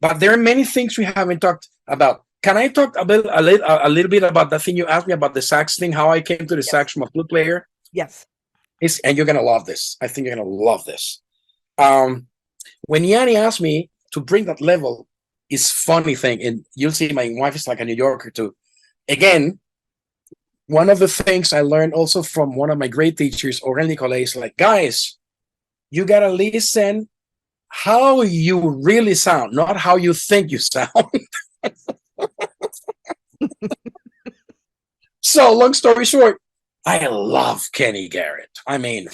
But there are many things we haven't talked about. Can I talk a little bit about the thing you asked me about the sax thing, how I came to the sax from a flute player? Yes. And you're going to love this. I think you're going to love this. When Yanni asked me to bring that level, it's funny thing. And you'll see my wife is like a New Yorker too. Again, one of the things I learned also from one of my great teachers, Aurel Nicolay, is like, guys, you got to listen how you really sound, not how you think you sound. So, long story short, I love Kenny Garrett. I mean,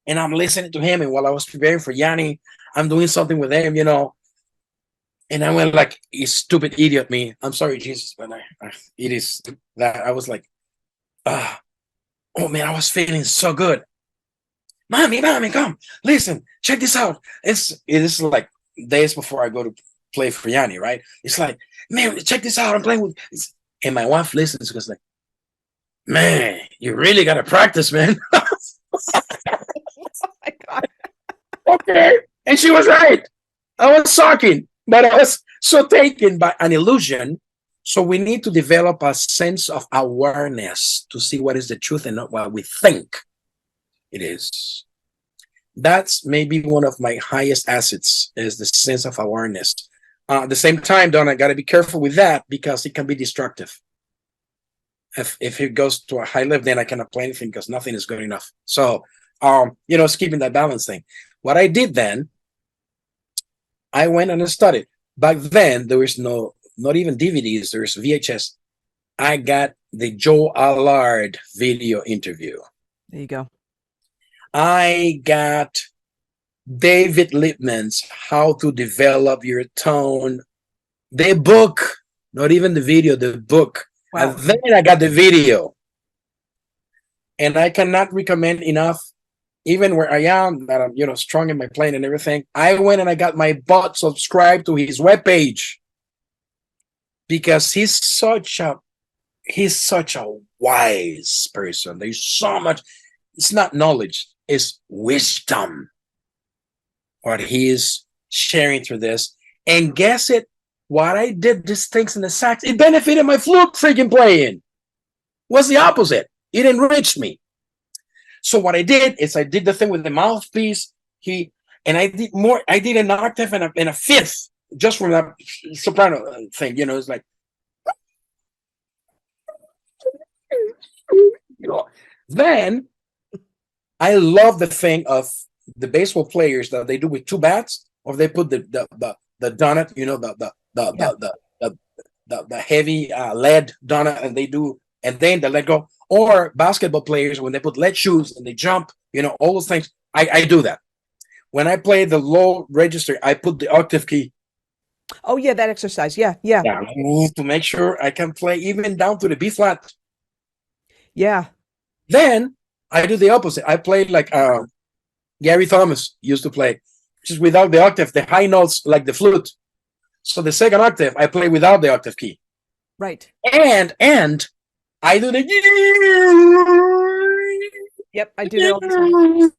and I'm listening to him, and while I was preparing for Yanni, I'm doing something with him, and I went like, you stupid idiot me. I'm sorry, Jesus, but it is that I was like, oh man, I was feeling so good. Mommy, come, listen, check this out. It is like days before I go to play for Yanni, right? It's like, man, check this out. I'm playing with, and my wife listens because like, man, you really got to practice, man. Oh my God. Okay. And she was right. I was talking, but I was so taken by an illusion. So we need to develop a sense of awareness to see what is the truth and not what we think it is. That's maybe one of my highest assets, is the sense of awareness. At the same time, Donna, I got to be careful with that because it can be destructive. If it goes to a high level, then I cannot play anything because nothing is good enough. So, it's keeping that balance thing. What I did then, I went and I studied. Back then, there was not even DVDs, there was VHS. I got the Joe Allard video interview. There you go. I got David Liebman's How to Develop Your Tone, the book, not even the video, the book. Wow. And then I got the video. And I cannot recommend enough, even where I am, that I'm, strong in my playing and everything. I went and I got my butt subscribed to his webpage because he's such a wise person. There's so much. It's not knowledge, it's wisdom what he is sharing through this. And guess it, what I did these things in the sax, it benefited my flute freaking playing. Was the opposite. It enriched me. So what I did is I did the thing with the mouthpiece. I did an octave and a fifth just from that soprano thing. It's like, then I love the thing of the baseball players that they do with two bats, or they put the donut, the heavy lead donut, and they do, and then they let go. Or basketball players when they put lead shoes and they jump, all those things. I do that. When I play the low register, I put the octave key. Oh yeah, that exercise. Yeah. To make sure I can play even down to the B flat. Yeah. Then I do the opposite. I play like Gary Thomas used to play, just without the octave, the high notes like the flute. So the second octave, I play without the octave key. Right. And I do the. Yep, I do that all the time.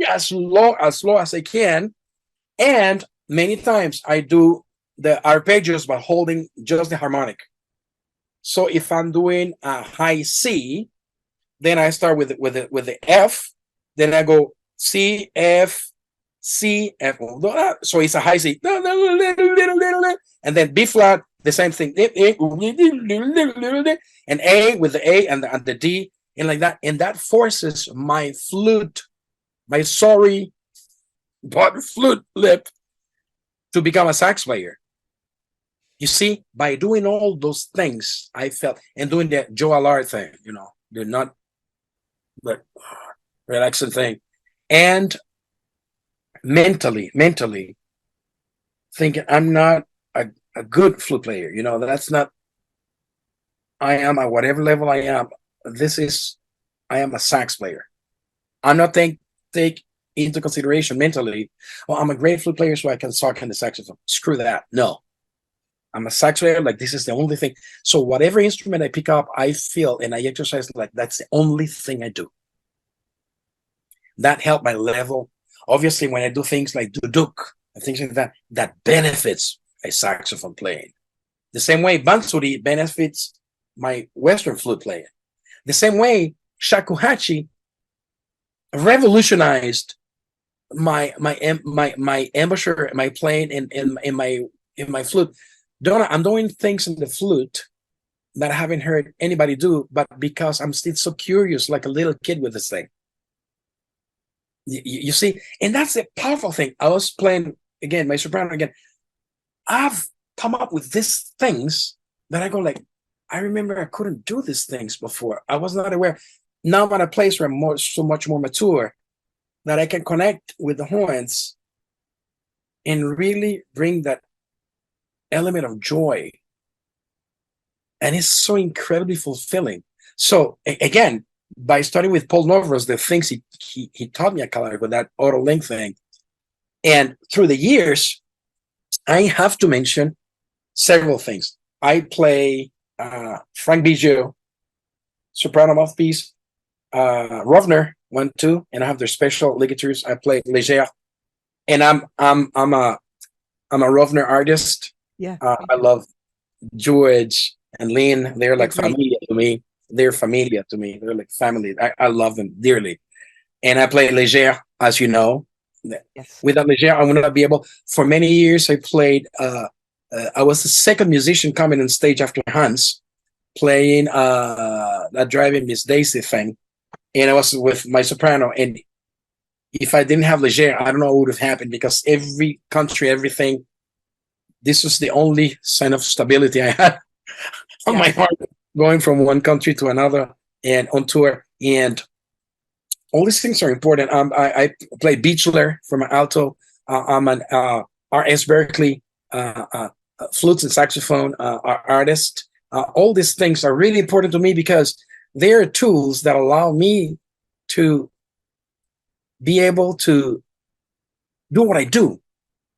As slow as I can. And many times I do the arpeggios by holding just the harmonic. So if I'm doing a high C, then I start with the F, then I go C, F, C, F. So it's a high C. And then B flat, the same thing. And A with the A and the D, and like that. And that forces my flute, my sorry but flute lip, to become a sax player. You see, by doing all those things, I felt, and doing the Joe Allard thing, they're not like relaxing thing, and mentally thinking I'm not a good flute player. That's not. I am at whatever level I am. I am a sax player. I'm not take into consideration mentally, well, I'm a great flute player, so I can suck in the saxophone. Screw that. No. I'm a sax player, like this is the only thing. So whatever instrument I pick up, I feel and I exercise like that's the only thing I do. That helped my level. Obviously, when I do things like duduk and things like that, that benefits my saxophone playing. The same way bansuri benefits my Western flute playing. The same way shakuhachi revolutionized my embouchure, my playing in my flute. Donna, I'm doing things in the flute that I haven't heard anybody do, but because I'm still so curious, like a little kid with this thing. You see, and that's the powerful thing. I was playing again, my soprano again. I've come up with these things that I go like, I remember I couldn't do these things before. I was not aware. Now I'm at a place where I'm so much more mature that I can connect with the horns and really bring that element of joy. And it's so incredibly fulfilling. So again, by starting with Paul Novros, the things he taught me at Calgary with that auto link thing, and through the years, I have to mention several things. I play Frank Bijou, soprano mouthpiece, Rovner 1-2, and I have their special ligatures. I play Léger, and I'm a Rovner artist. Yeah, I love George and Lynn. They're like familia to me. They're familia to me. They're like family. I love them dearly. And I play Léger, as you know. yes. Without Léger, I would not be able. For many years, I played. I was the second musician coming on stage after Hans, playing that Driving Miss Daisy thing, and I was with my soprano. And if I didn't have Léger, I don't know what would have happened, because every country, everything. This was the only sign of stability I had on my heart, going from one country to another and on tour. And all these things are important. I play Beachler for my alto. I'm an R.S. Berkeley flutes and saxophone artist. All these things are really important to me because they are tools that allow me to be able to do what I do.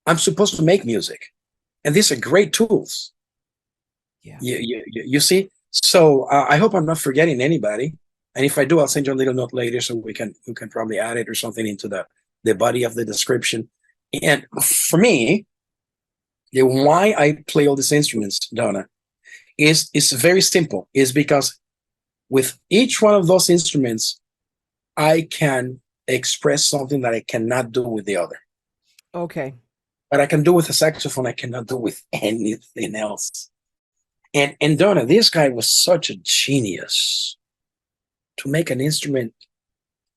I'm supposed to make music. And these are great tools. Yeah. You see? So I hope I'm not forgetting anybody. And if I do, I'll send you a little note later so we can probably add it or something into the body of the description. And for me, the why I play all these instruments, Donna, is very simple. Is because with each one of those instruments, I can express something that I cannot do with the other. Okay. But I can do with a saxophone, I cannot do with anything else. And Donna, this guy was such a genius to make an instrument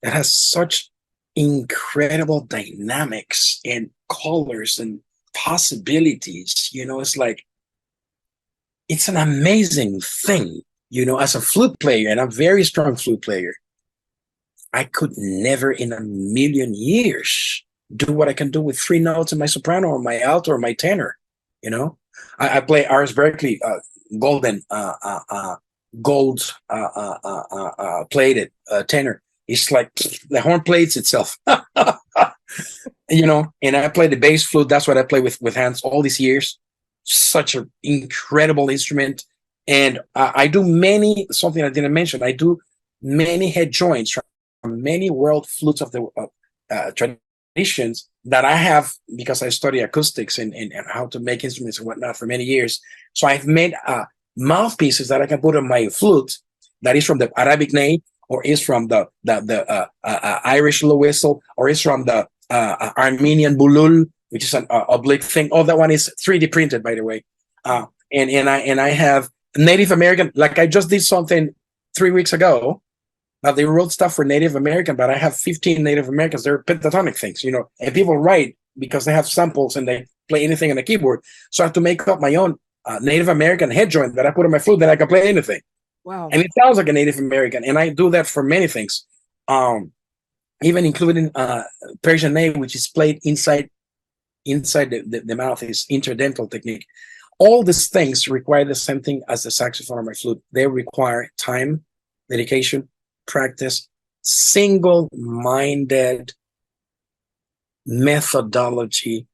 that has such incredible dynamics and colors and possibilities. It's like, it's an amazing thing. As a flute player, and I'm a very strong flute player, I could never in a million years do what I can do with 3 notes in my soprano or my alto or my tenor. I play R.S. Berkeley golden gold plated tenor. It's like the horn plates itself. And I play the bass flute. That's what I play with Hans all these years. Such an incredible instrument. And I do something I didn't mention, I do many head joints from many world flutes of the traditions that I have, because I study acoustics and how to make instruments and whatnot for many years. So I've made mouthpieces that I can put on my flute that is from the Arabic ney, or is from the Irish low whistle, or is from the Armenian bulul, which is an oblique thing. Oh, that one is 3D printed, by the way. And I have Native American, like I just did something 3 weeks ago. Now they wrote stuff for Native American, but I have 15 Native Americans. They're pentatonic things, and people write because they have samples and they play anything on the keyboard. So I have to make up my own Native American head joint that I put on my flute that I can play anything. Wow. And it sounds like a Native American. And I do that for many things, even including Persian ney, which is played inside the mouth, is interdental technique. All these things require the same thing as the saxophone or my flute. They require time, dedication, practice, single-minded methodology,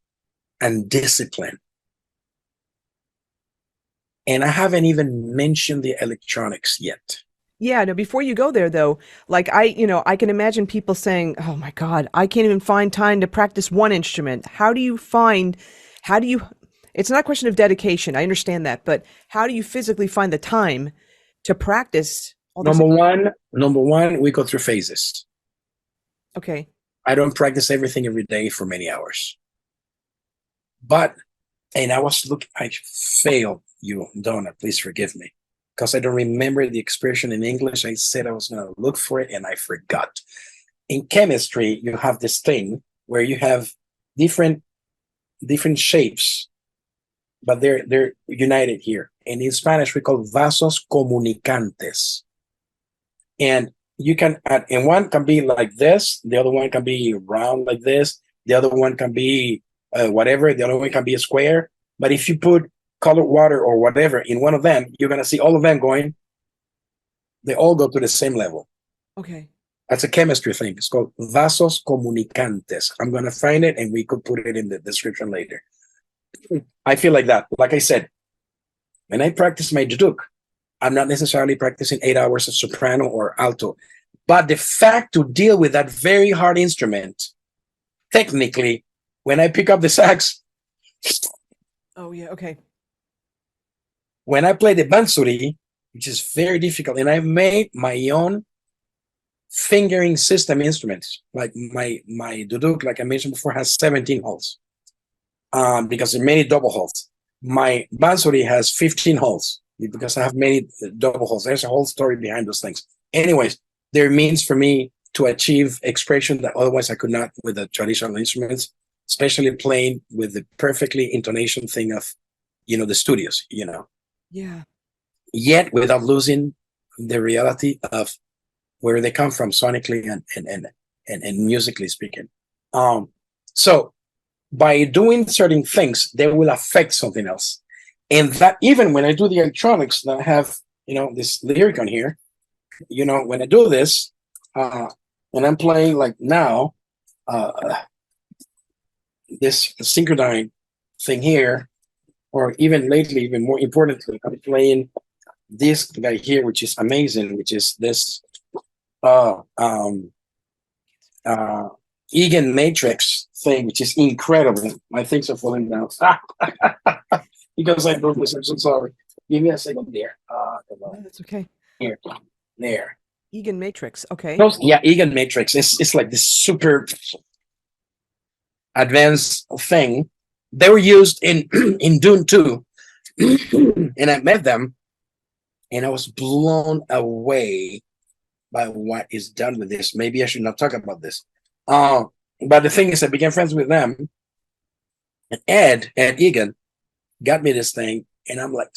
and discipline. And I haven't even mentioned the electronics yet. Yeah, no, before you go there though, like I can imagine people saying, "Oh my God, I can't even find time to practice one instrument." How do you, it's not a question of dedication. I understand that, but how do you physically find the time to practice all these? Number one, we go through phases. Okay. I don't practice everything every day for many hours. But, and I failed you, Donna, please forgive me, because I don't remember the expression in English. I said I was going to look for it and I forgot. In chemistry, you have this thing where you have different shapes, but they're united here. And in Spanish, we call vasos comunicantes. And you can add, and one can be like this, the other one can be round like this, the other one can be whatever, the other one can be a square. But if you put colored water or whatever in one of them, you're going to see all of them going, they all go to the same level. Okay. That's a chemistry thing. It's called vasos comunicantes. I'm going to find it and we could put it in the description later. I feel like that. Like I said, when I practice my duduk, I'm not necessarily practicing 8 hours of soprano or alto, but the fact to deal with that very hard instrument, technically, when I pick up the sax. Oh yeah. Okay. When I play the bansuri, which is very difficult, and I've made my own fingering system instruments, like my duduk, like I mentioned before, has 17 holes, because there are many double holes. My bansuri has 15 holes because I have many double holes. There's a whole story behind those things. Anyways, there are means for me to achieve expression that otherwise I could not with the traditional instruments, especially playing with the perfectly intonation thing of, the studios, Yeah. yet without losing the reality of where they come from sonically and musically speaking. So by doing certain things, they will affect something else. And that even when I do the electronics, that I have, this lyric on here, when I do this, and I'm playing like now, this synchronized thing here, or even lately, even more importantly, I'm playing this guy here, which is amazing, which is this Egan Matrix thing, which is incredible. My things are falling down. Because I broke this, I'm so sorry. Give me a second there. No, that's okay. Here, there. Egan Matrix. Okay. Egan Matrix. It's like this super advanced thing. They were used in Dune 2. And I met them and I was blown away by what is done with this. Maybe I should not talk about this. But the thing is, I became friends with them. And Ed Egan got me this thing. And I'm like,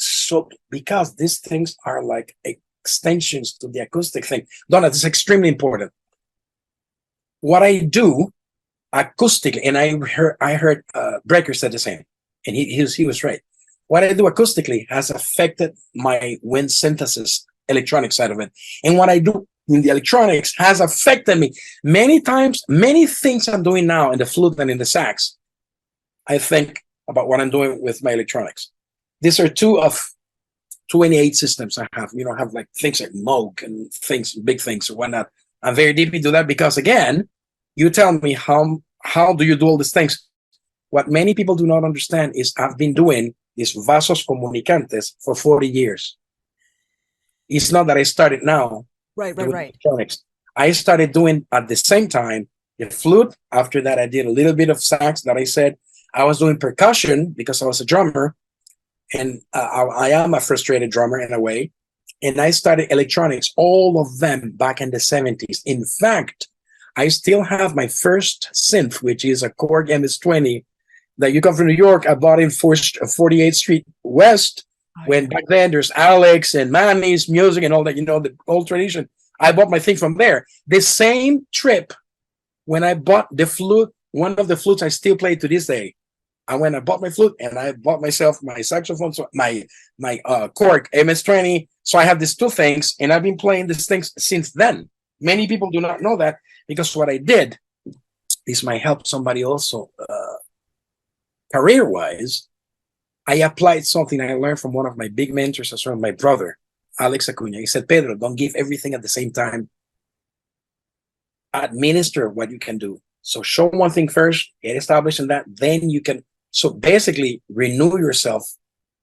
because these things are like extensions to the acoustic thing. Donna, this is extremely important. What I do acoustically, and I heard Breaker said the same, and he was right. What I do acoustically has affected my wind synthesis electronic side of it. And what I do in the electronics has affected me many times. Many things I'm doing now in the flute and in the sax, I think about what I'm doing with my electronics. These are 2 of 28 systems I have. I have like things like Moog and things, big things or whatnot. I'm very deep into that because, again, you tell me how do you do all these things? What many people do not understand is I've been doing these vasos comunicantes for 40 years. It's not that I started now. Right. Electronics. I started doing at the same time the flute. After that, I did a little bit of sax that I said. I was doing percussion because I was a drummer. And I am a frustrated drummer in a way. And I started electronics, all of them back in the 70s. In fact, I still have my first synth, which is a Korg MS-20 that you come from New York. I bought in 48th Street West. When back then there's Alex and Manny's music and all that, the old tradition. I bought my thing from there. The same trip when I bought the flute, one of the flutes I still play to this day. I went and bought my flute and I bought myself my saxophone, so my Korg MS-20. So I have these 2 things and I've been playing these things since then. Many people do not know that because what I did, this might help somebody also career-wise. I applied something I learned from one of my big mentors as well, my brother. Alex Acuna. He said, Pedro, don't give everything at the same time. Administer what you can do. So show one thing first, get established in that, then you can. So basically renew yourself.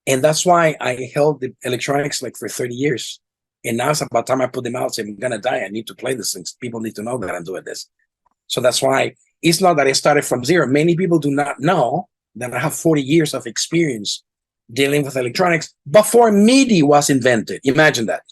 And that's why I held the electronics like for 30 years. And now it's about time I put them out. Say, I'm going to die. I need to play these things. People need to know that I'm doing this. So that's why it's not that I started from zero. Many people do not know that I have 40 years of experience dealing with electronics before MIDI was invented. Imagine that.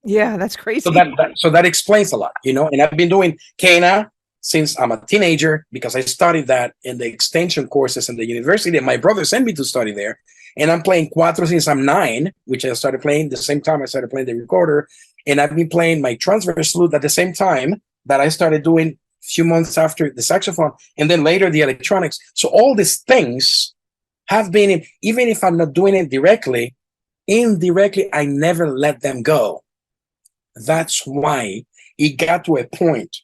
Yeah, that's crazy. So that explains a lot, you know. And I've been doing Cana since I'm a teenager because I studied that in the extension courses in the university. And my brother sent me to study there. And I'm playing cuatro since I'm 9, which I started playing the same time I started playing the recorder. And I've been playing my transverse flute at the same time that I started doing a few months after the saxophone, and then later the electronics. So all these things have been, even if I'm not doing it directly, indirectly, I never let them go. That's why it got to a point,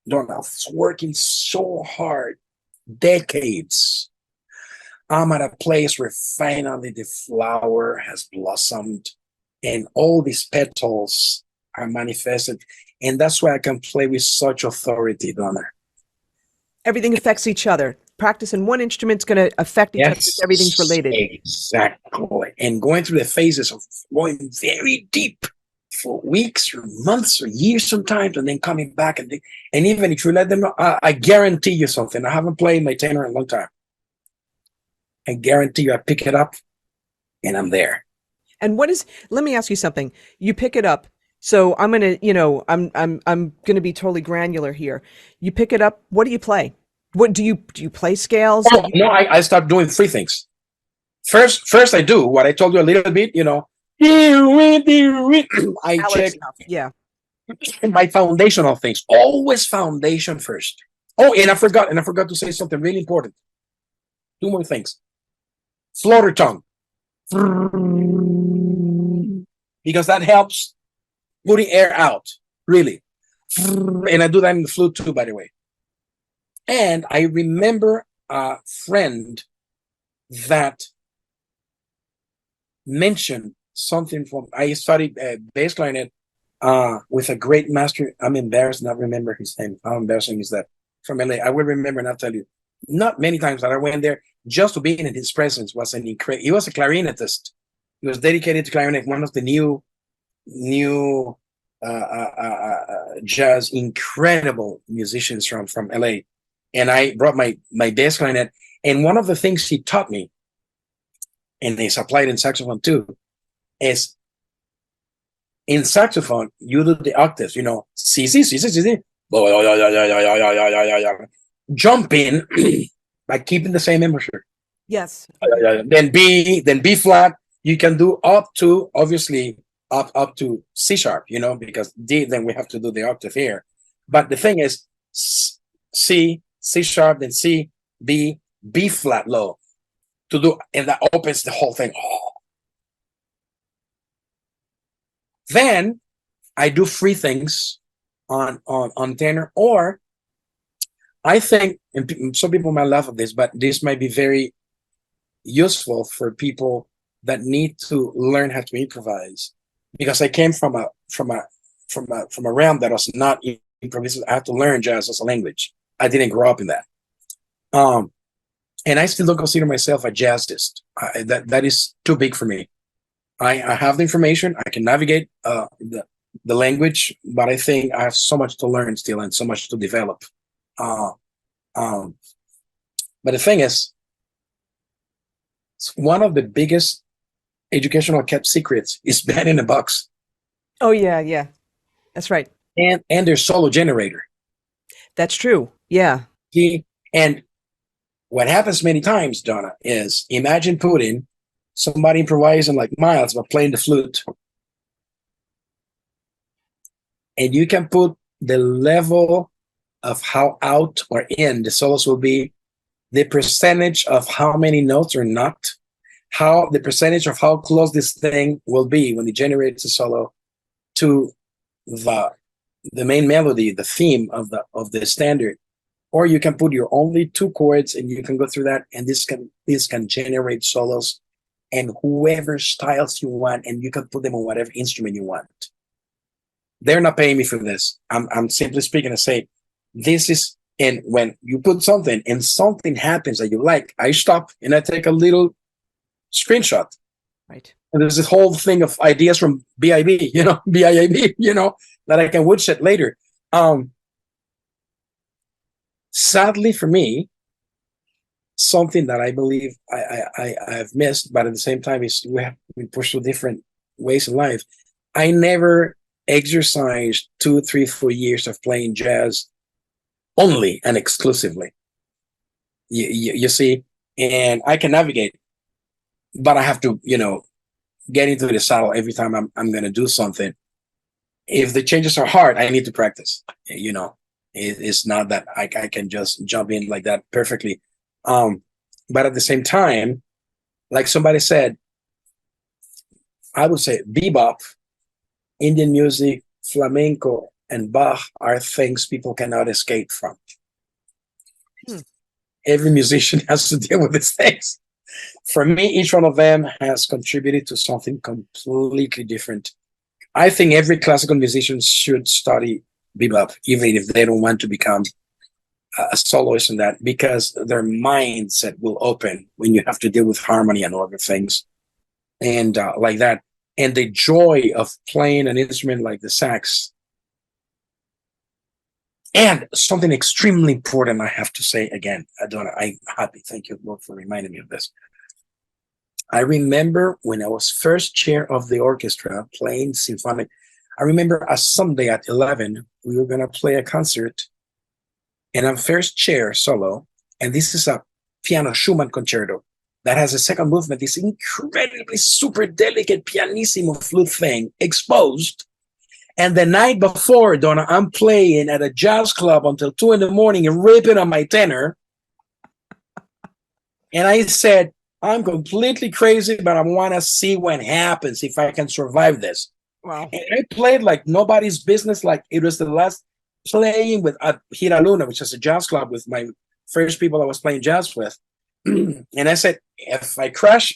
Donna, I was working so hard, decades. I'm at a place where finally the flower has blossomed and all these petals are manifested. And that's why I can play with such authority, Donna. Everything affects each other. Practicing one instrument's going to affect each other because everything's related. Exactly. And going through the phases of going very deep for weeks or months or years sometimes, and then coming back. And even if you let them know, I guarantee you something. I haven't played my tenor in a long time. I guarantee you I pick it up and I'm there. And let me ask you something. You pick it up. So I'm going to, I'm going to be totally granular here. You pick it up. What do you play? What do you play scales? No, I start doing three things. First I do what I told you a little bit, I check my foundational things. Always foundation first. Oh, and I forgot to say something really important. 2 more things. Floater tongue. Because that helps putting air out, really. And I do that in the flute too, by the way. And I remember a friend that mentioned something I studied bass clarinet with a great master. I'm embarrassed not remember his name. How embarrassing is that? From LA. I will remember and I'll tell you. Not many times that I went there, just to be in his presence was an incredible. He was a clarinetist. He was dedicated to clarinet, one of the new jazz incredible musicians from LA. And I brought my bass clarinet. And one of the things he taught me, and it's applied in saxophone too, is in saxophone, you do the octaves, C, C, C, C, C, C, jumping by keeping the same embouchure. Yes. Then B flat, you can do up to, obviously, up to C sharp, because D, then we have to do the octave here. But the thing is, C sharp, then C, B flat low to do, and that opens the whole thing. Oh. Then I do free things on tenor, or I think, and some people might laugh at this, but this might be very useful for people that need to learn how to improvise. Because I came from a realm that was not improvisation. I had to learn jazz as a language. I didn't grow up in that. And I still don't consider myself a jazzist. That is too big for me. I have the information. I can navigate the language, but I think I have so much to learn still and so much to develop. But the thing is, it's one of the biggest educational kept secrets is band in a box. Oh yeah, that's right. And their solo generator. That's true. Yeah. And what happens many times, Donna, is imagine putting somebody improvising like Miles but playing the flute, and you can put the level of how out or in the solos will be, the percentage of how many notes or not, how the percentage of how close this thing will be when it generates a solo to the main melody, the theme of the standard. Or you can put your only 2 chords and you can go through that, and this can generate solos and whoever styles you want, and you can put them on whatever instrument you want. They're not paying me for this. I'm simply speaking to say, this is, and when you put something and something happens that you like, I stop and I take a little screenshot. Right. And there's this whole thing of ideas from BIB, BIAB, that I can woodshed later. Sadly for me, something that I believe I have missed, but at the same time, is we have been pushed to different ways in life. I never exercised 2, 3, 4 years of playing jazz only and exclusively. You see, and I can navigate, but I have to, get into the saddle every time I'm going to do something. If the changes are hard, I need to practice. It's not that I can just jump in like that perfectly. But at the same time, like somebody said, I would say bebop, Indian music, flamenco, and Bach are things people cannot escape from. Every musician has to deal with these things. For me, each one of them has contributed to something completely different. I think every classical musician should study bebop, even if they don't want to become a soloist in that, because their mindset will open when you have to deal with harmony and other things, and like that. And the joy of playing an instrument like the sax. And something extremely important I have to say again, Donna, I'm happy. Thank you, Lord, for reminding me of this. I remember when I was first chair of the orchestra playing symphonic. I remember a Sunday at 11, we were going to play a concert, and I'm first chair solo. And this is a piano Schumann concerto that has a second movement, this incredibly super delicate pianissimo flute thing exposed. And the night before, Donna, I'm playing at a jazz club until 2 a.m. and ripping on my tenor. And I said, I'm completely crazy, but I want to see what happens if I can survive this. Wow. And I played like nobody's business, like it was the last playing with at Hira Luna, which is a jazz club with my first people I was playing jazz with. And I said, if I crash,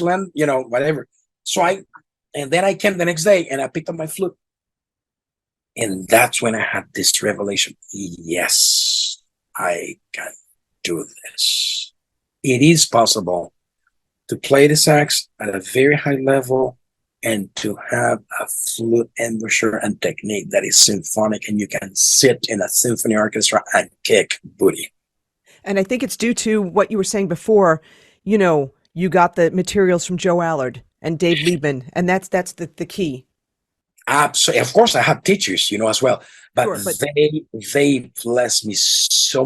land, whatever. And then I came the next day and I picked up my flute. And that's when I had this revelation. Yes, I can do this. It is possible to play the sax at a very high level and to have a flute embouchure and technique that is symphonic, and you can sit in a symphony orchestra and kick booty. And I think it's due to what you were saying before. You got the materials from Joe Allard and Dave Liebman, and that's the key. Absolutely. Of course, I have teachers, as well, but, Sure, but they bless me so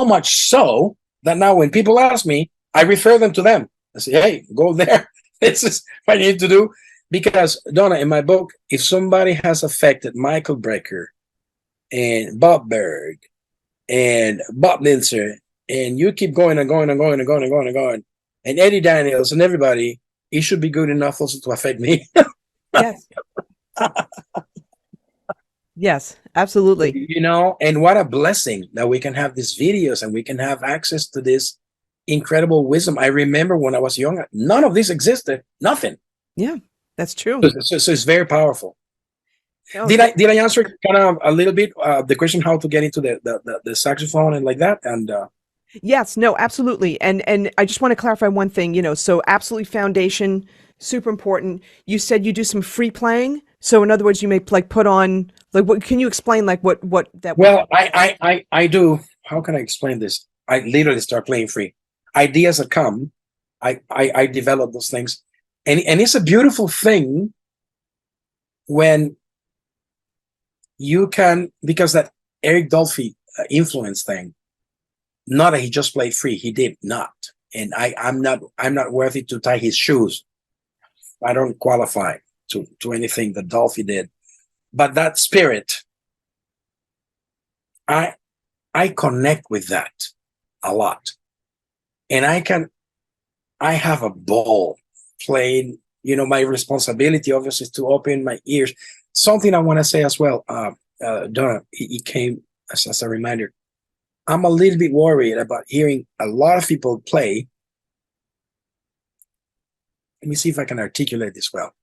much so that now when people ask me, I refer them to them. I say, hey, go there. This is what you need to do. Because, Donna, in my book, if somebody has affected Michael Brecker and Bob Berg and Bob Linzer, and you keep going and going and going and going and going and going, and Eddie Daniels and everybody, it should be good enough also to affect me. Yes. Yes, absolutely. And what a blessing that we can have these videos and we can have access to this incredible wisdom. I remember when I was young, none of this existed, nothing. Yeah, that's true. So it's very powerful. Oh, Did I answer kind of a little bit the question how to get into the saxophone and like that? And yes, no, absolutely. And I just want to clarify one thing, so absolutely foundation, super important. You said you do some free playing. So in other words, you may put on, what can you explain what that? Well, I do. How can I explain this? I literally start playing free. Ideas that come, I develop those things. And it's a beautiful thing when you can, because that Eric Dolphy influence thing, not that he just played free, he did not. And I'm not worthy to tie his shoes. I don't qualify to anything that Dolphy did. But that spirit, I connect with that a lot. And I have a ball playing, my responsibility obviously is to open my ears. Something I want to say as well, Donna, it came as a reminder. I'm a little bit worried about hearing a lot of people play let me see if I can articulate this well.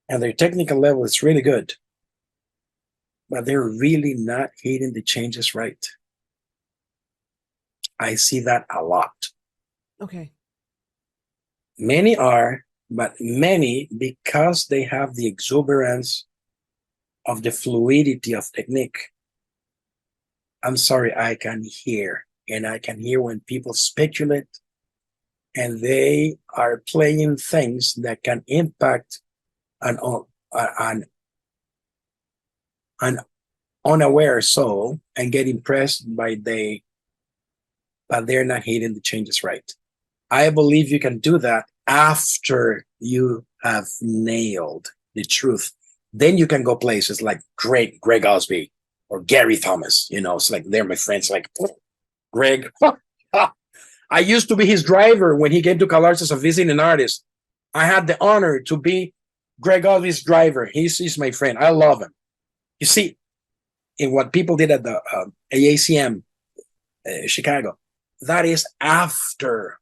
And their technical level is really good, but they're really not hitting the changes right. I see that a lot. Okay. Many are, but many, because they have the exuberance of the fluidity of technique. I'm sorry, I can hear. And I can hear when people speculate and they are playing things that can impact an unaware soul and get impressed by but they're not hitting the changes right. I believe you can do that after you have nailed the truth. Then you can go places like Greg Osby or Gary Thomas. It's like they're my friends. Like Greg, I used to be his driver when he came to CalArts as a visiting artist. I had the honor to be Greg Osby's driver. He's my friend. I love him. You see, in what people did at the AACM Chicago, that is after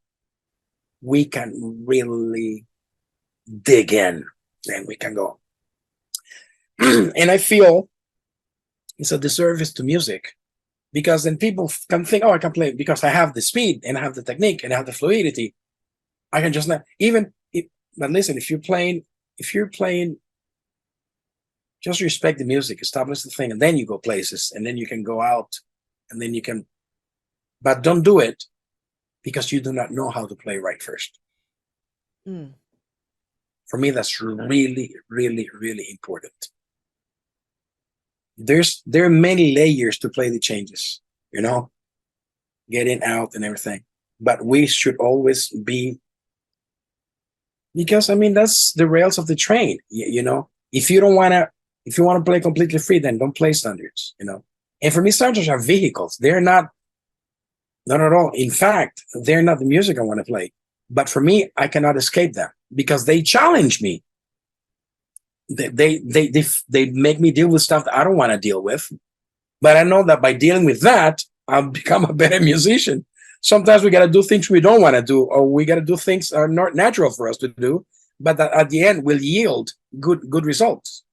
we can really dig in. Then we can go. And I feel it's a disservice to music, because then people can think, oh, I can play because I have the speed and I have the technique and I have the fluidity. I can just not but listen, if you're playing, just respect the music, establish the thing, and then you go places, and then you can go out, and then you can, but don't do it because you do not know how to play right first. For me, that's really, really, really important. There are many layers to play the changes, getting out and everything. But we should always be, because that's the rails of the train. If you want to play completely free, then don't play standards. And for me, standards are vehicles. They're not at all. In fact, they're not the music I want to play. But for me, I cannot escape them because they challenge me. They make me deal with stuff that I don't want to deal with. But I know that by dealing with that, I'll become a better musician. Sometimes we got to do things we don't want to do, or we got to do things that are not natural for us to do, but that at the end will yield good results.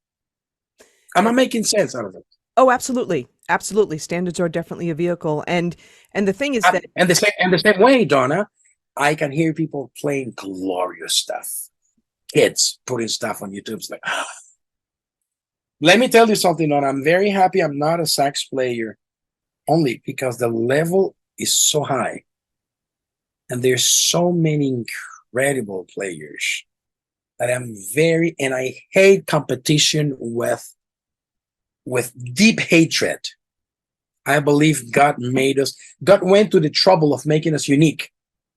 Am I making sense out of it? Oh, absolutely. Absolutely. Standards are definitely a vehicle. And the thing is that... And the same way, Donna, I can hear people playing glorious stuff. Kids putting stuff on YouTube. It's like, Let me tell you something, Donna. I'm very happy I'm not a sax player, only because the level is so high. And there's so many incredible players that and I hate competition with deep hatred. I believe God went to the trouble of making us unique.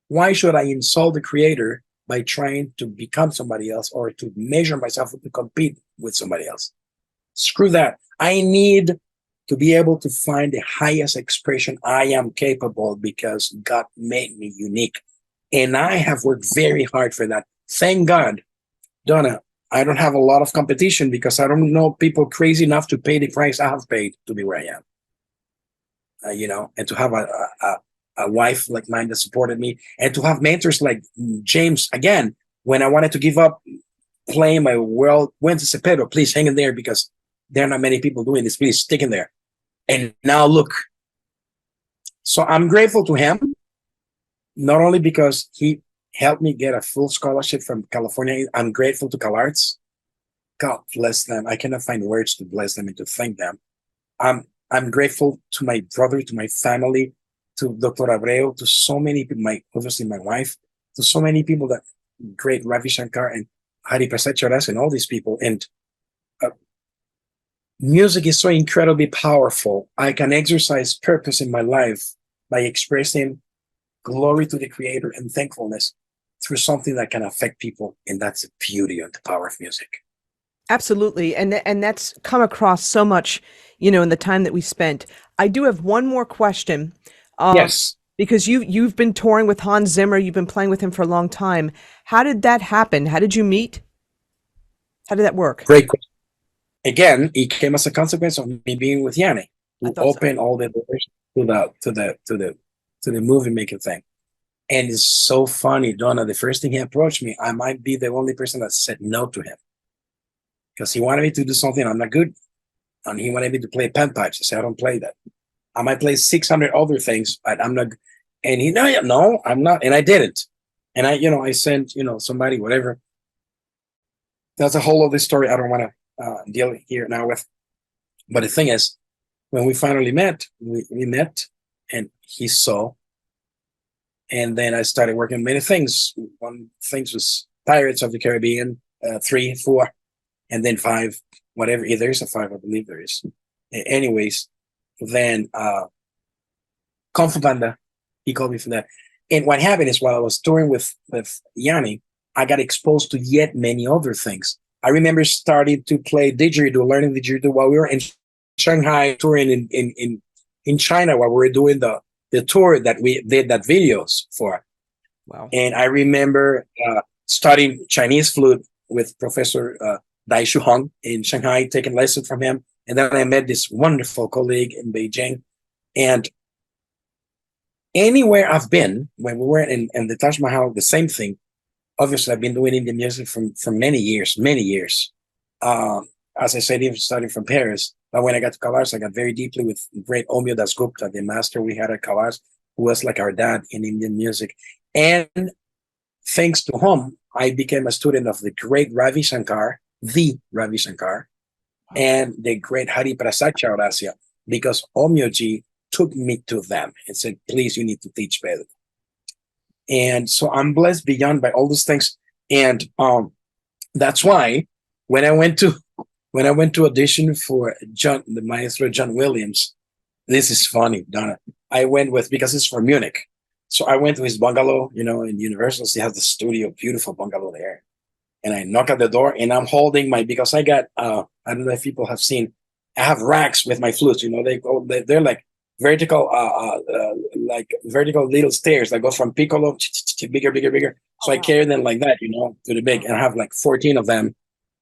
Why should I insult the Creator by trying to become somebody else or to measure myself to compete with somebody else? Screw that. I need to be able to find the highest expression I am capable because God made me unique. And I have worked very hard for that. Thank God, Donna, I don't have a lot of competition because I don't know people crazy enough to pay the price I have paid to be where I am. And to have a wife like mine that supported me, and to have mentors like James. Again, when I wanted to give up playing my world, went to say, Pedro, please hang in there because there are not many people doing this. Please stick in there. And now look. So I'm grateful to him, not only because he helped me get a full scholarship from California. I'm grateful to CalArts. God bless them. I cannot find words to bless them and to thank them. I'm grateful to my brother, to my family, to Dr. Abreu, to so many people, obviously my wife, to so many people, that great Ravi Shankar and Hari Prasad Charas and all these people. And music is so incredibly powerful. I can exercise purpose in my life by expressing glory to the Creator and thankfulness through something that can affect people. And that's the beauty and the power of music. Absolutely. And that's come across so much, in the time that we spent. I do have one more question. Yes. Because you've been touring with Hans Zimmer. You've been playing with him for a long time. How did that happen? How did you meet? How did that work? Great question. Again, it came as a consequence of me being with Yanni, who opened all the doors to the movie making thing. And it's so funny, Donna. The first thing he approached me, I might be the only person that said no to him because he wanted me to do something I'm not good. And he wanted me to play panpipes. I said, I don't play that. I might play 600 other things, but I'm not. And he, no, I'm not. And I didn't. And I sent, somebody, whatever. That's a whole other story I don't want to deal here now with. But the thing is, when we finally met, we met and he saw. And then I started working on many things. One thing was Pirates of the Caribbean, 3, 4, and then 5, whatever. There is a 5, I believe there is. Anyways, then Kung Fu Panda, he called me for that. And what happened is while I was touring with Yanni, I got exposed to yet many other things. I remember starting to play didgeridoo, learning didgeridoo while we were in Shanghai touring in China while we were doing the tour that we did that videos for. Wow. And I remember studying Chinese flute with Professor Dai Shu Hong in Shanghai, taking lessons from him. And then I met this wonderful colleague in Beijing. And anywhere I've been, when we were in the Taj Mahal, the same thing. Obviously, I've been doing Indian music for many years. As I said, even starting from Paris. But when I got to Kalars, I got very deeply with great Omyo Dasgupta, the master we had at Kalars, who was like our dad in Indian music. And thanks to whom, I became a student of the great Ravi Shankar, and the great Hari Prasad Chaurasia, because Omyoji took me to them and said, please, you need to teach Pedro. And so I'm blessed beyond by all those things. And that's why when I went to audition for the maestro John Williams, this is funny, Donna. I went because it's from Munich. So I went to his bungalow, in Universal. He has the studio, beautiful bungalow there. And I knock at the door and I'm holding because I got, I don't know if people have seen, I have racks with my flutes, they're like vertical, vertical little stairs that go from piccolo to bigger. So I carry them like that, to the big, and I have like 14 of them.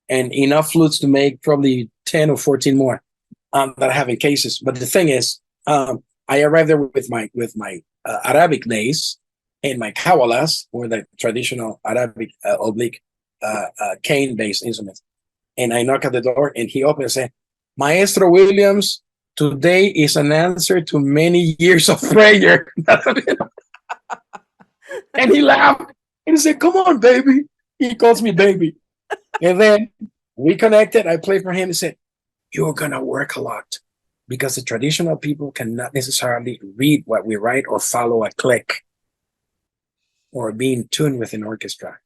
And enough flutes to make probably 10 or 14 more that I have in cases. But the thing is, I arrived there with my Arabic nays and my kawalas, or the traditional Arabic oblique cane-based instruments. And I knock at the door, and he opens and says, Maestro Williams, today is an answer to many years of prayer. And he laughed and he said, come on, baby. He calls me baby. And then we connected. I played for him and said, you're going to work a lot because the traditional people cannot necessarily read what we write or follow a click or be in tune with an orchestra.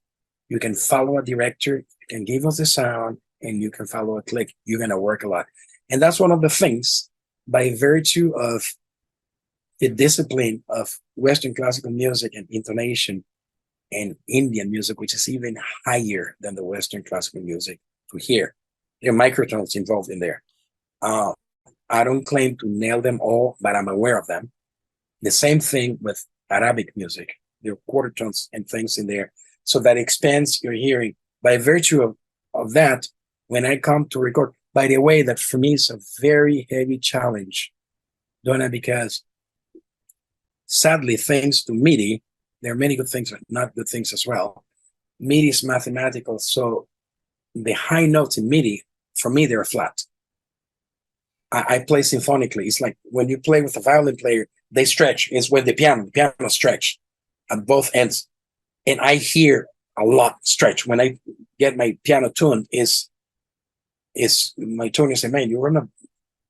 You can follow a director, you can give us the sound, and you can follow a click. You're going to work a lot. And that's one of the things, by virtue of the discipline of Western classical music and intonation and Indian music, which is even higher than the Western classical music to hear. There are microtones involved in there. I don't claim to nail them all, but I'm aware of them. The same thing with Arabic music. There are quarter tones and things in there. So that expands your hearing. By virtue of that, when I come to record, by the way, that for me is a very heavy challenge, Donna, because sadly, thanks to MIDI, there are many good things, but not good things as well. MIDI is mathematical, so the high notes in MIDI, for me, they're flat. I play symphonically. It's like when you play with a violin player, they stretch. It's with the piano stretch at both ends. And I hear a lot stretch. When I get my piano tuned, is my tune is, man, you're gonna,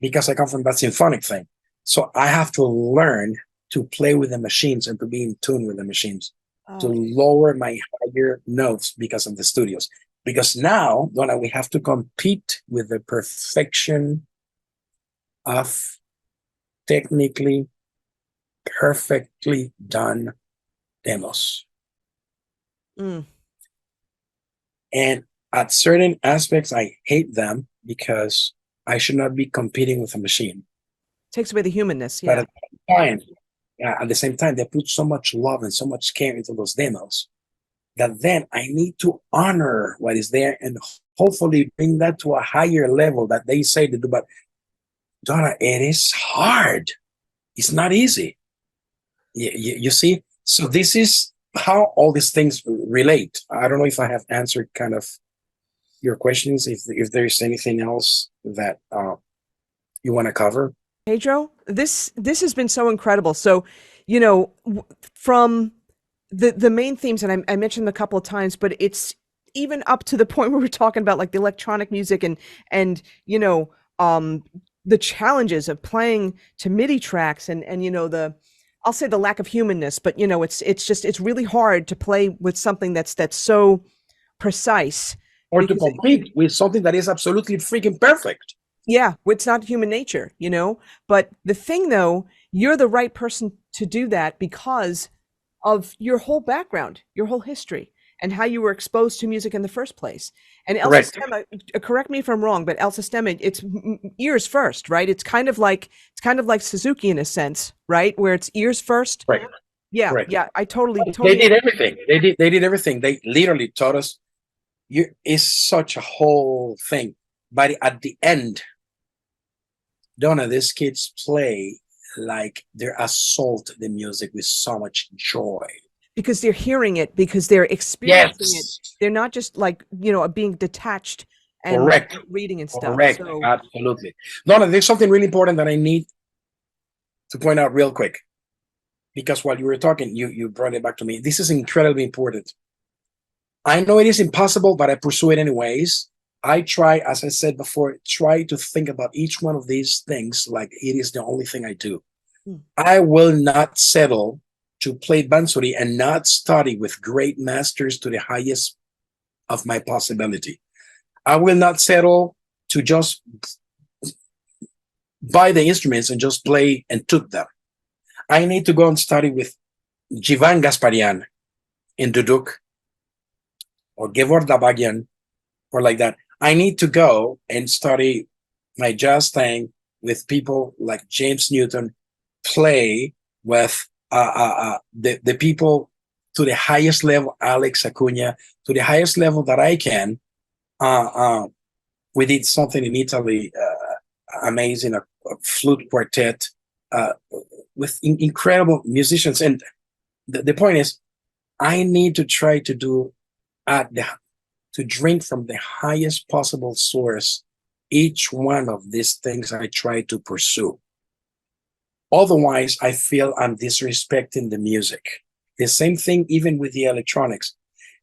because I come from that symphonic thing. So I have to learn to play with the machines and to be in tune with the machines, to lower my higher notes because of the studios. Because now, Donna, we have to compete with the perfection of technically perfectly done demos. And at certain aspects, I hate them because I should not be competing with a machine. Takes away the humanness, yeah. But at the same time, they put so much love and so much care into those demos that then I need to honor what is there and hopefully bring that to a higher level that they say to do. But Donna, it is hard. It's not easy. You see? So this is how all these things relate. I don't know if I have answered kind of your questions. If there's anything else that you want to cover. Pedro, this has been so incredible. So, from the main themes, and I mentioned them a couple of times, but it's even up to the point where we're talking about like the electronic music and the challenges of playing to MIDI tracks and I'll say the lack of humanness, but it's really hard to play with something that's so precise. Or to compete with something that is absolutely freaking perfect. Yeah, it's not human nature, But the thing though, you're the right person to do that because of your whole background, your whole history, and how you were exposed to music in the first place. And El Sistema, correct me if I'm wrong, but El Sistema, it's ears first, right? It's kind of like Suzuki in a sense, right? Where it's ears first. Right. Yeah, right. yeah. I totally. They did everything. They did everything. They literally taught us. It's such a whole thing. But at the end, Donna, these kids play like they assault the music with so much joy. Because they're hearing it, because they're experiencing it. They're not just like, being detached and reading and stuff. Correct. So, absolutely. Donna, there's something really important that I need to point out real quick. Because while you were talking, you brought it back to me. This is incredibly important. I know it is impossible, but I pursue it anyways. I try, as I said before, try to think about each one of these things like it is the only thing I do. I will not settle to play Bansuri and not study with great masters to the highest of my possibility. I will not settle to just buy the instruments and just play and took them. I need to go and study with Jivan Gasparian in Duduk or Gevor Dabagian or like that. I need to go and study my jazz thing with people like James Newton, play with the people to the highest level, Alex Acuna, to the highest level that I can. We did something in Italy, amazing, a flute quartet with incredible musicians. And the point is, I need to try to do to drink from the highest possible source each one of these things I try to pursue. Otherwise, I feel I'm disrespecting the music. The same thing even with the electronics.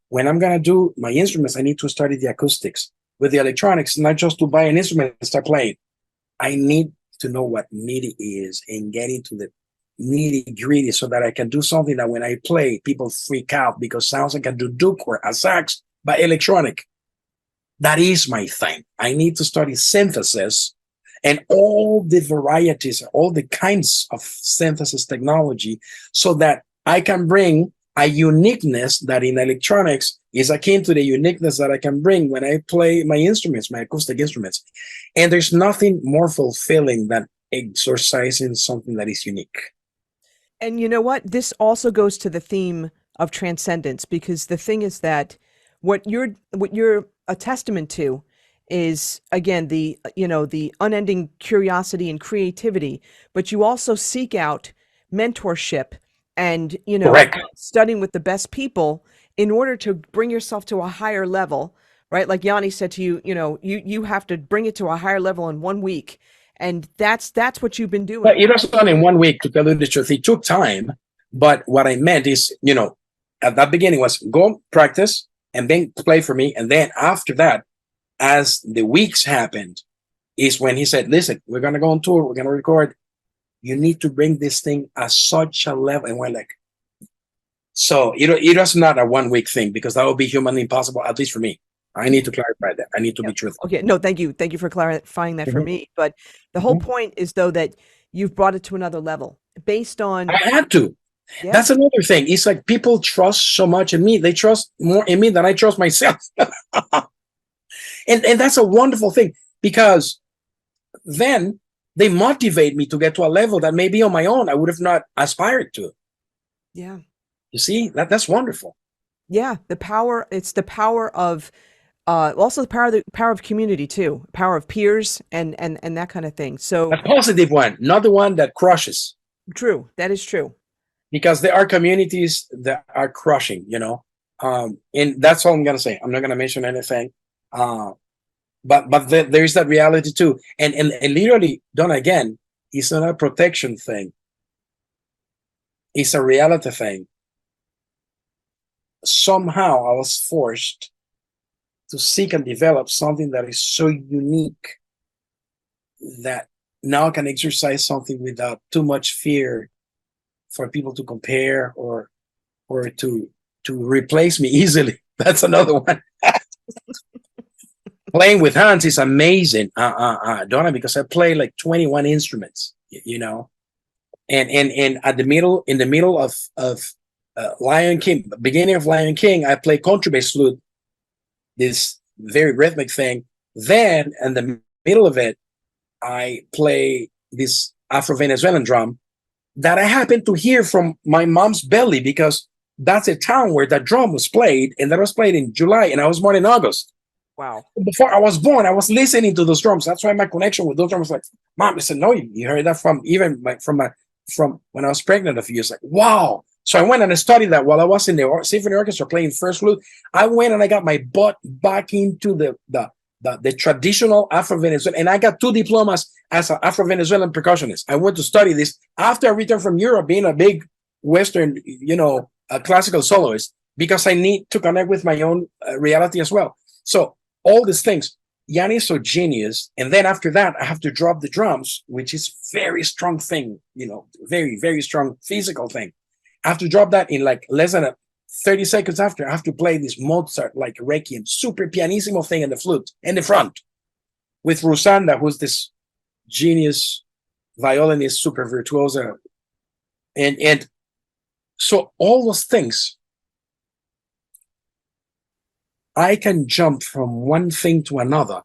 When I'm going to do my instruments, I need to study the acoustics. With the electronics, not just to buy an instrument and start playing. I need to know what MIDI is and get into the nitty-gritty so that I can do something that when I play, people freak out because sounds like a duduk or a sax, but electronic. That is my thing. I need to study synthesis and all the varieties, all the kinds of synthesis technology so that I can bring a uniqueness that in electronics is akin to the uniqueness that I can bring when I play my instruments, my acoustic instruments. And there's nothing more fulfilling than exercising something that is unique. And you know what? This also goes to the theme of transcendence, because the thing is that what you're a testament to is, again, the unending curiosity and creativity, but you also seek out mentorship and, studying with the best people in order to bring yourself to a higher level, right? Like Yanni said to you, you have to bring it to a higher level in 1 week. And that's what you've been doing. But it was not in 1 week, to tell you the truth. It took time. But what I meant is, at that beginning was go practice and then play for me. And then after that, as the weeks happened, is when he said, listen, we're going to go on tour. We're going to record. You need to bring this thing at such a level. And we're like, so it was not a 1 week thing, because that would be humanly impossible, at least for me. I need to clarify that. I need to be truthful. Okay. No, thank you. Thank you for clarifying that for me. But the whole point is, though, that you've brought it to another level based on. I had to. Yeah. That's another thing. It's like people trust so much in me. They trust more in me than I trust myself. and that's a wonderful thing, because then they motivate me to get to a level that maybe on my own I would have not aspired to. Yeah. You see, that's wonderful. Yeah. It's the power of also the power of community too, power of peers and that kind of thing. So a positive one, not the one that crushes. True. That is true. because there are communities that are crushing, and that's all I'm gonna say. I'm not gonna mention anything, but there's that reality too, and literally, Donna, again, it's not a protection thing. It's a reality thing. Somehow I was forced to seek and develop something that is so unique that now I can exercise something without too much fear for people to compare or to replace me easily. That's another one. Playing with Hans is amazing, Donna, because I play like 21 instruments, and in the middle of Lion King, beginning of Lion King, I play contrabass flute, this very rhythmic thing. Then in the middle of it, I play this Afro-Venezuelan drum that I happened to hear from my mom's belly, because that's a town where that drum was played, and that was played in July, and I was born in August. Wow. Before I was born, I was listening to those drums. That's why my connection with those drums was like, Mom, I said, no, you heard that from when I was pregnant a few years. Like, wow. So I went and I studied that while I was in the symphony orchestra playing first flute. I went and I got my butt back into the traditional Afro-Venezuelan, and I got 2 diplomas as an Afro-Venezuelan percussionist. I went to study this after I returned from Europe, being a big Western, a classical soloist, because I need to connect with my own reality as well. So all these things, Yanni is so genius. And then after that, I have to drop the drums, which is very strong thing, very, very strong physical thing. I have to drop that in like less than 30 seconds after. I have to play this Mozart, like Requiem, super pianissimo thing in the flute, in the front, with Rusanda, who's this genius violinist, super virtuoso. And so all those things, I can jump from one thing to another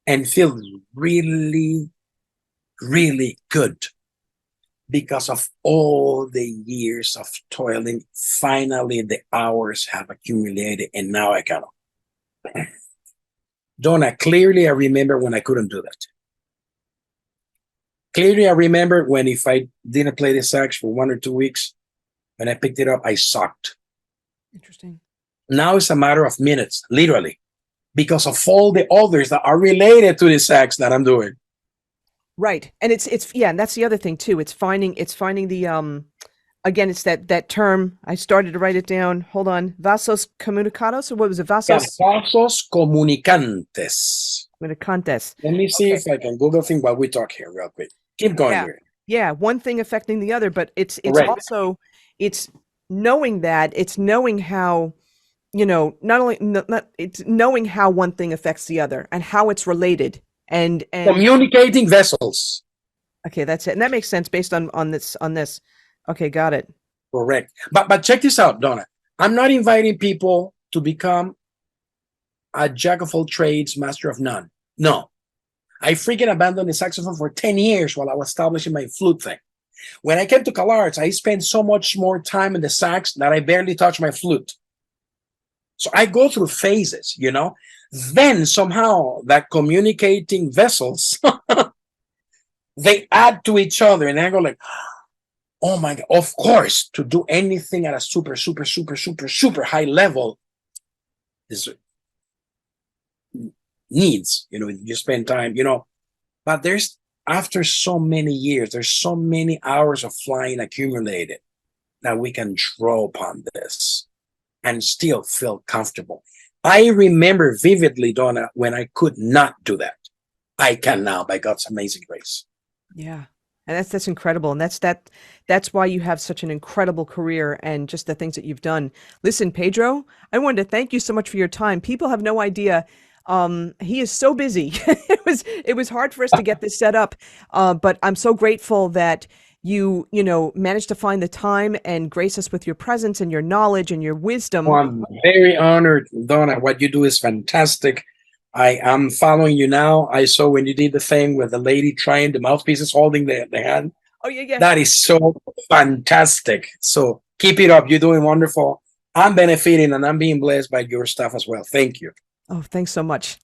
and feel really, really good because of all the years of toiling. Finally, the hours have accumulated, and now I can. Donna, clearly I remember when I couldn't do that. Clearly I remember when if I didn't play the sax for 1 or 2 weeks, when I picked it up, I sucked. Interesting. Now it's a matter of minutes, literally, because of all the others that are related to the sax that I'm doing. Right. And it's and that's the other thing too. It's finding the again, it's that term. I started to write it down. Hold on. Vasos comunicados, or what was it? Vasos? Yeah, vasos comunicantes. Comunicantes. Let me see if I can Google thing while we talk here real quick. Keep going here. Yeah, one thing affecting the other, but it's Correct. also it's knowing that, it's knowing how, it's knowing how one thing affects the other and how it's related. And communicating vessels. Okay, that's it. And that makes sense based on this. Okay, got it. Correct. But check this out, Donna. I'm not inviting people to become a jack of all trades, master of none. No. I freaking abandoned the saxophone for 10 years while I was establishing my flute thing. When I came to CalArts, I spent so much more time in the sax that I barely touched my flute. So I go through phases, Then somehow that communicating vessels, they add to each other. And I go like, oh my God, of course, to do anything at a super, super, super, super, super high level is needs, you spend time, but there's, after so many years, there's so many hours of flying accumulated that we can draw upon this and still feel comfortable. I remember vividly, Donna, when I could not do that. I can now, by God's amazing grace. Yeah. And that's incredible. And that's why you have such an incredible career and just the things that you've done. Listen, Pedro, I wanted to thank you so much for your time. People have no idea. He is so busy. It was hard for us to get this set up. But I'm so grateful that you managed to find the time and grace us with your presence and your knowledge and your wisdom. Oh, I'm very honored, Donna. What you do is fantastic. I am following you now. I saw when you did the thing with the lady trying the mouthpieces, holding the hand. Oh, yeah. That is so fantastic. So keep it up. You're doing wonderful. I'm benefiting and I'm being blessed by your stuff as well. Thank you. Oh, thanks so much.